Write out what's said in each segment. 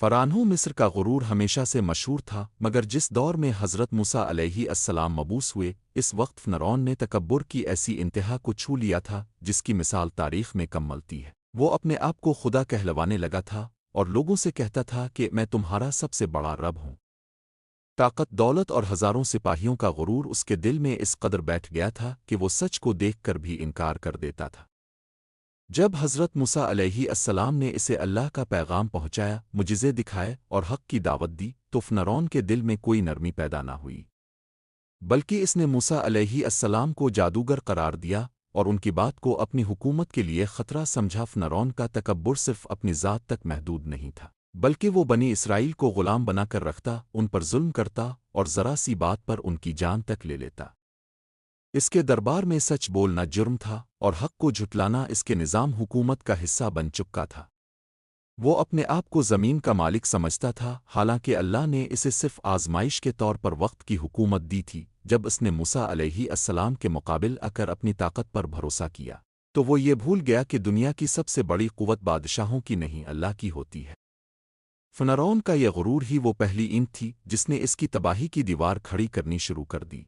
فرعون مصر کا غرور ہمیشہ سے مشہور تھا، مگر جس دور میں حضرت موسیٰ علیہ السلام مبعوث ہوئے، اس وقت فرعون نے تکبر کی ایسی انتہا کو چھو لیا تھا جس کی مثال تاریخ میں کم ملتی ہے۔ وہ اپنے آپ کو خدا کہلوانے لگا تھا اور لوگوں سے کہتا تھا کہ میں تمہارا سب سے بڑا رب ہوں۔ طاقت، دولت اور ہزاروں سپاہیوں کا غرور اس کے دل میں اس قدر بیٹھ گیا تھا کہ وہ سچ کو دیکھ کر بھی انکار کر دیتا تھا۔ جب حضرت موسیٰ علیہ السلام نے اسے اللہ کا پیغام پہنچایا، معجزے دکھائے اور حق کی دعوت دی، تو فرعون کے دل میں کوئی نرمی پیدا نہ ہوئی، بلکہ اس نے موسیٰ علیہ السلام کو جادوگر قرار دیا اور ان کی بات کو اپنی حکومت کے لیے خطرہ سمجھا۔ فرعون کا تکبر صرف اپنی ذات تک محدود نہیں تھا، بلکہ وہ بنی اسرائیل کو غلام بنا کر رکھتا، ان پر ظلم کرتا اور ذرا سی بات پر ان کی جان تک لے لیتا۔ اس کے دربار میں سچ بولنا جرم تھا اور حق کو جھٹلانا اس کے نظام حکومت کا حصہ بن چکا تھا۔ وہ اپنے آپ کو زمین کا مالک سمجھتا تھا، حالانکہ اللہ نے اسے صرف آزمائش کے طور پر وقت کی حکومت دی تھی۔ جب اس نے موسیٰ علیہ السلام کے مقابل آ کر اپنی طاقت پر بھروسہ کیا، تو وہ یہ بھول گیا کہ دنیا کی سب سے بڑی قوت بادشاہوں کی نہیں، اللہ کی ہوتی ہے۔ فرعون کا یہ غرور ہی وہ پہلی اینٹ تھی جس نے اس کی تباہی کی دیوار کھڑی کرنی شروع کر دی،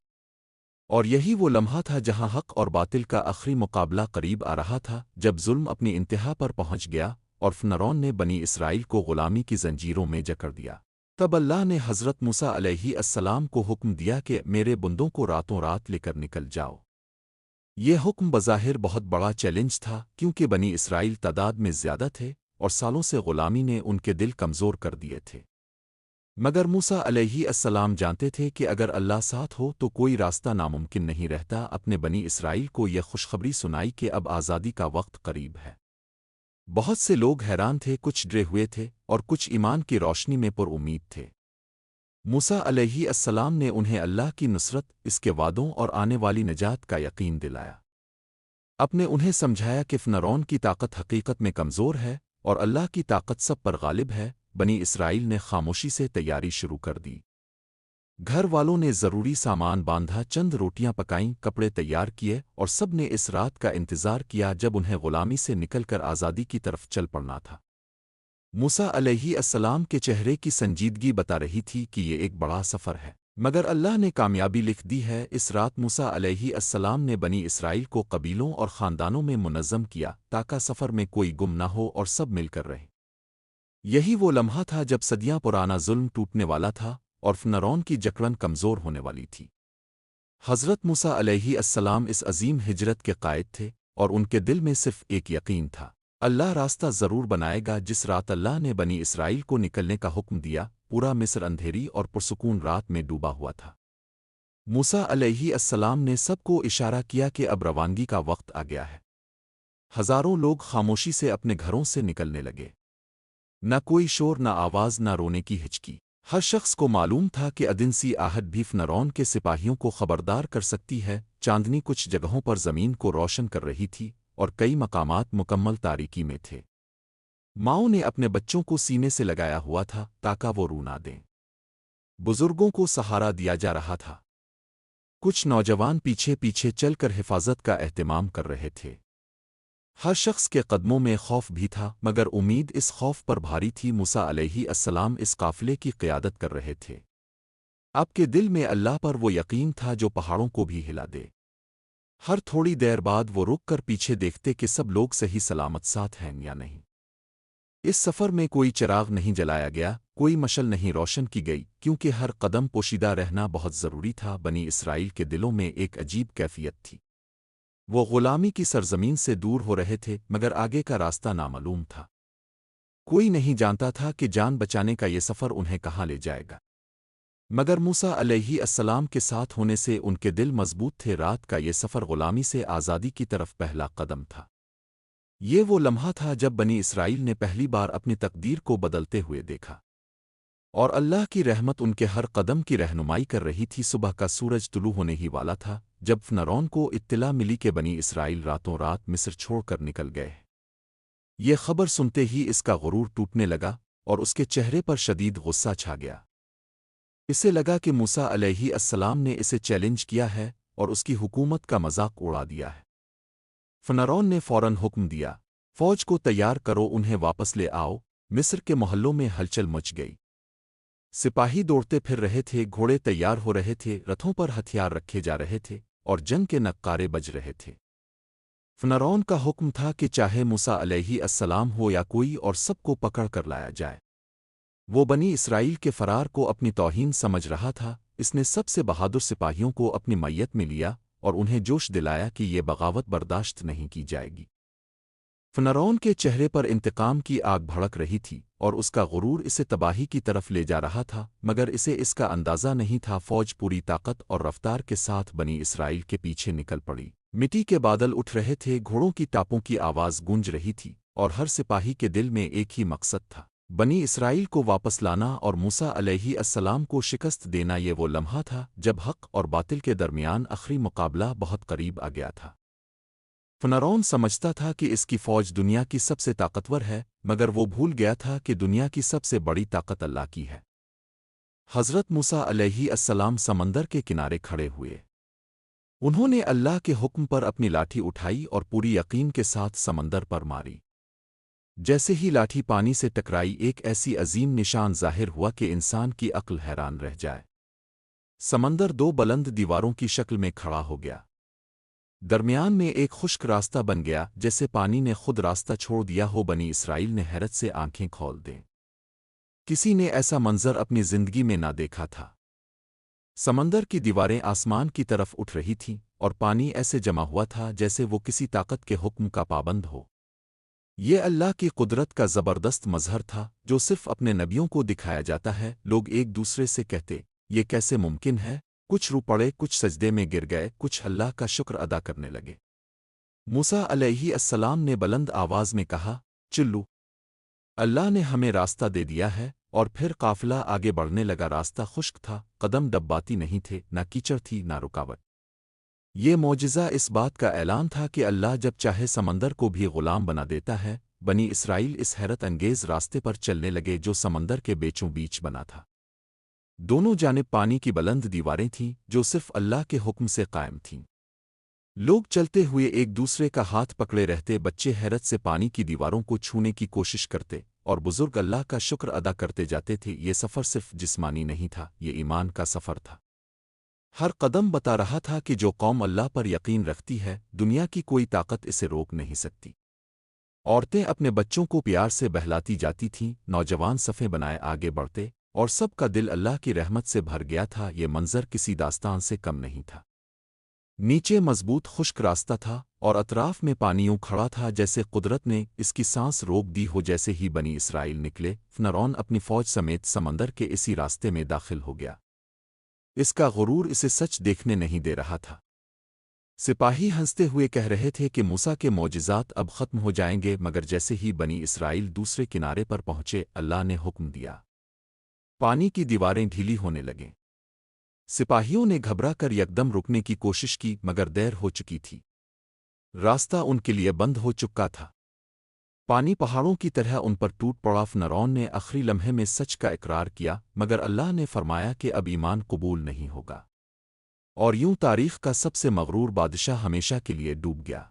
اور یہی وہ لمحہ تھا جہاں حق اور باطل کا آخری مقابلہ قریب آ رہا تھا، جب ظلم اپنی انتہا پر پہنچ گیا اور فرعون نے بنی اسرائیل کو غلامی کی زنجیروں میں جکڑ دیا۔ تب اللہ نے حضرت موسیٰ علیہ السلام کو حکم دیا کہ میرے بندوں کو راتوں رات لے کر نکل جاؤ۔ یہ حکم بظاہر بہت بڑا چیلنج تھا، کیونکہ بنی اسرائیل تعداد میں زیادہ تھے اور سالوں سے غلامی نے ان کے دل کمزور کر دیے تھے۔ مگر موسیٰ علیہ السلام جانتے تھے کہ اگر اللہ ساتھ ہو تو کوئی راستہ ناممکن نہیں رہتا۔ اپنے بنی اسرائیل کو یہ خوشخبری سنائی کہ اب آزادی کا وقت قریب ہے۔ بہت سے لوگ حیران تھے، کچھ ڈرے ہوئے تھے اور کچھ ایمان کی روشنی میں پر امید تھے۔ موسیٰ علیہ السلام نے انہیں اللہ کی نصرت، اس کے وعدوں اور آنے والی نجات کا یقین دلایا۔ اپنے انہیں سمجھایا کہ فرعون کی طاقت حقیقت میں کمزور ہے اور اللہ کی طاقت سب پر غالب ہے۔ بنی اسرائیل نے خاموشی سے تیاری شروع کر دی۔ گھر والوں نے ضروری سامان باندھا، چند روٹیاں پکائیں، کپڑے تیار کیے اور سب نے اس رات کا انتظار کیا جب انہیں غلامی سے نکل کر آزادی کی طرف چل پڑنا تھا۔ موسیٰ علیہ السلام کے چہرے کی سنجیدگی بتا رہی تھی کہ یہ ایک بڑا سفر ہے، مگر اللہ نے کامیابی لکھ دی ہے۔ اس رات موسیٰ علیہ السلام نے بنی اسرائیل کو قبیلوں اور خاندانوں میں منظم کیا تاکہ سفر میں کوئی گم نہ ہو اور سب مل کر رہیں۔ یہی وہ لمحہ تھا جب صدیاں پرانا ظلم ٹوٹنے والا تھا اور فرعون کی جکڑن کمزور ہونے والی تھی۔ حضرت موسیٰ علیہ السلام اس عظیم ہجرت کے قائد تھے اور ان کے دل میں صرف ایک یقین تھا، اللہ راستہ ضرور بنائے گا۔ جس رات اللہ نے بنی اسرائیل کو نکلنے کا حکم دیا، پورا مصر اندھیری اور پرسکون رات میں ڈوبا ہوا تھا۔ موسیٰ علیہ السلام نے سب کو اشارہ کیا کہ اب روانگی کا وقت آ گیا ہے۔ ہزاروں لوگ خاموشی سے اپنے گھروں سے نکلنے لگے، نہ کوئی شور، نہ آواز، نہ رونے کی ہچکی۔ ہر شخص کو معلوم تھا کہ ادنسی آہٹ بھی فرعون کے سپاہیوں کو خبردار کر سکتی ہے۔ چاندنی کچھ جگہوں پر زمین کو روشن کر رہی تھی اور کئی مقامات مکمل تاریکی میں تھے۔ ماؤں نے اپنے بچوں کو سینے سے لگایا ہوا تھا تاکہ وہ رو نہ دیں۔ بزرگوں کو سہارا دیا جا رہا تھا، کچھ نوجوان پیچھے پیچھے چل کر حفاظت کا اہتمام کر رہے تھے۔ ہر شخص کے قدموں میں خوف بھی تھا، مگر امید اس خوف پر بھاری تھی۔ موسیٰ علیہ السلام اس قافلے کی قیادت کر رہے تھے۔ آپ کے دل میں اللہ پر وہ یقین تھا جو پہاڑوں کو بھی ہلا دے۔ ہر تھوڑی دیر بعد وہ رک کر پیچھے دیکھتے کہ سب لوگ صحیح سلامت ساتھ ہیں یا نہیں۔ اس سفر میں کوئی چراغ نہیں جلایا گیا، کوئی مشل نہیں روشن کی گئی، کیونکہ ہر قدم پوشیدہ رہنا بہت ضروری تھا۔ بنی اسرائیل کے دلوں میں ایک عجیب کیفیت تھی، وہ غلامی کی سرزمین سے دور ہو رہے تھے مگر آگے کا راستہ نامعلوم تھا۔ کوئی نہیں جانتا تھا کہ جان بچانے کا یہ سفر انہیں کہاں لے جائے گا، مگر موسیٰ علیہ السلام کے ساتھ ہونے سے ان کے دل مضبوط تھے۔ رات کا یہ سفر غلامی سے آزادی کی طرف پہلا قدم تھا۔ یہ وہ لمحہ تھا جب بنی اسرائیل نے پہلی بار اپنی تقدیر کو بدلتے ہوئے دیکھا، اور اللہ کی رحمت ان کے ہر قدم کی رہنمائی کر رہی تھی۔ صبح کا سورج طلوع ہونے ہی والا تھا جب فرعون کو اطلاع ملی کہ بنی اسرائیل راتوں رات مصر چھوڑ کر نکل گئے۔ یہ خبر سنتے ہی اس کا غرور ٹوٹنے لگا اور اس کے چہرے پر شدید غصہ چھا گیا۔ اسے لگا کہ موسیٰ علیہ السلام نے اسے چیلنج کیا ہے اور اس کی حکومت کا مذاق اڑا دیا ہے۔ فرعون نے فوراً حکم دیا، فوج کو تیار کرو، انہیں واپس لے آؤ۔ مصر کے محلوں میں ہلچل مچ گئی۔ سپاہی دوڑتے پھر رہے تھے، گھوڑے تیار ہو رہے تھے، رتھوں پر ہتھیار رکھے جا رہے تھے اور جنگ کے نغارے بج رہے تھے۔ فرعون کا حکم تھا کہ چاہے موسیٰ علیہ السلام ہو یا کوئی اور، سب کو پکڑ کر لایا جائے۔ وہ بنی اسرائیل کے فرار کو اپنی توہین سمجھ رہا تھا۔ اس نے سب سے بہادر سپاہیوں کو اپنی میت میں لیا اور انہیں جوش دلایا کہ یہ بغاوت برداشت نہیں کی جائے گی۔ فرعون کے چہرے پر انتقام کی آگ بھڑک رہی تھی اور اس کا غرور اسے تباہی کی طرف لے جا رہا تھا، مگر اسے اس کا اندازہ نہیں تھا۔ فوج پوری طاقت اور رفتار کے ساتھ بنی اسرائیل کے پیچھے نکل پڑی۔ مٹی کے بادل اٹھ رہے تھے، گھوڑوں کی ٹاپوں کی آواز گونج رہی تھی اور ہر سپاہی کے دل میں ایک ہی مقصد تھا، بنی اسرائیل کو واپس لانا اور موسیٰ علیہ السلام کو شکست دینا۔ یہ وہ لمحہ تھا جب حق اور باطل کے درمیان آخری مقابلہ بہت قریب آ گیا تھا۔ فرعون سمجھتا تھا کہ اس کی فوج دنیا کی سب سے طاقتور ہے، مگر وہ بھول گیا تھا کہ دنیا کی سب سے بڑی طاقت اللہ کی ہے۔ حضرت موسیٰ علیہ السلام سمندر کے کنارے کھڑے ہوئے۔ انہوں نے اللہ کے حکم پر اپنی لاٹھی اٹھائی اور پوری یقین کے ساتھ سمندر پر ماری۔ جیسے ہی لاٹھی پانی سے ٹکرائی، ایک ایسی عظیم نشان ظاہر ہوا کہ انسان کی عقل حیران رہ جائے۔ سمندر دو بلند دیواروں کی شکل میں کھڑا ہو گیا۔ درمیان میں ایک خشک راستہ بن گیا، جیسے پانی نے خود راستہ چھوڑ دیا ہو۔ بنی اسرائیل نے حیرت سے آنکھیں کھول دیں۔ کسی نے ایسا منظر اپنی زندگی میں نہ دیکھا تھا۔ سمندر کی دیواریں آسمان کی طرف اٹھ رہی تھیں اور پانی ایسے جمع ہوا تھا جیسے وہ کسی طاقت کے حکم کا پابند ہو۔ یہ اللہ کی قدرت کا زبردست مظہر تھا جو صرف اپنے نبیوں کو دکھایا جاتا ہے۔ لوگ ایک دوسرے سے کہتے، یہ کیسے ممکن ہے؟ کچھ رو پڑے، کچھ سجدے میں گر گئے، کچھ اللہ کا شکر ادا کرنے لگے۔ موسیٰ علیہ السلام نے بلند آواز میں کہا، چلو، اللہ نے ہمیں راستہ دے دیا ہے۔ اور پھر قافلہ آگے بڑھنے لگا۔ راستہ خشک تھا، قدم ڈباتی نہیں تھے، نہ کیچڑ تھی نہ رکاوٹ۔ یہ معجزہ اس بات کا اعلان تھا کہ اللہ جب چاہے سمندر کو بھی غلام بنا دیتا ہے۔ بنی اسرائیل اس حیرت انگیز راستے پر چلنے لگے جو سمندر کے بیچوں بیچ بنا تھا۔ دونوں جانب پانی کی بلند دیواریں تھیں جو صرف اللہ کے حکم سے قائم تھیں۔ لوگ چلتے ہوئے ایک دوسرے کا ہاتھ پکڑے رہتے، بچے حیرت سے پانی کی دیواروں کو چھونے کی کوشش کرتے اور بزرگ اللہ کا شکر ادا کرتے جاتے تھے۔ یہ سفر صرف جسمانی نہیں تھا، یہ ایمان کا سفر تھا۔ ہر قدم بتا رہا تھا کہ جو قوم اللہ پر یقین رکھتی ہے، دنیا کی کوئی طاقت اسے روک نہیں سکتی۔ عورتیں اپنے بچوں کو پیار سے بہلاتی جاتی تھیں، نوجوان صفیں بنائے آگے بڑھتے اور سب کا دل اللہ کی رحمت سے بھر گیا تھا۔ یہ منظر کسی داستان سے کم نہیں تھا۔ نیچے مضبوط خشک راستہ تھا اور اطراف میں پانی یوں کھڑا تھا جیسے قدرت نے اس کی سانس روک دی ہو۔ جیسے ہی بنی اسرائیل نکلے، فرعون اپنی فوج سمیت سمندر کے اسی راستے میں داخل ہو گیا۔ اس کا غرور اسے سچ دیکھنے نہیں دے رہا تھا۔ سپاہی ہنستے ہوئے کہہ رہے تھے کہ موسیٰ کے معجزات اب ختم ہو جائیں گے، مگر جیسے ہی بنی اسرائیل دوسرے کنارے پر پہنچے، اللہ نے حکم دیا، پانی کی دیواریں ڈھیلی ہونے لگیں۔ سپاہیوں نے گھبرا کر یکدم رکنے کی کوشش کی، مگر دیر ہو چکی تھی۔ راستہ ان کے لیے بند ہو چکا تھا۔ پانی پہاڑوں کی طرح ان پر ٹوٹ پڑا۔ فرعون نے آخری لمحے میں سچ کا اقرار کیا، مگر اللہ نے فرمایا کہ اب ایمان قبول نہیں ہوگا، اور یوں تاریخ کا سب سے مغرور بادشاہ ہمیشہ کے لیے ڈوب گیا۔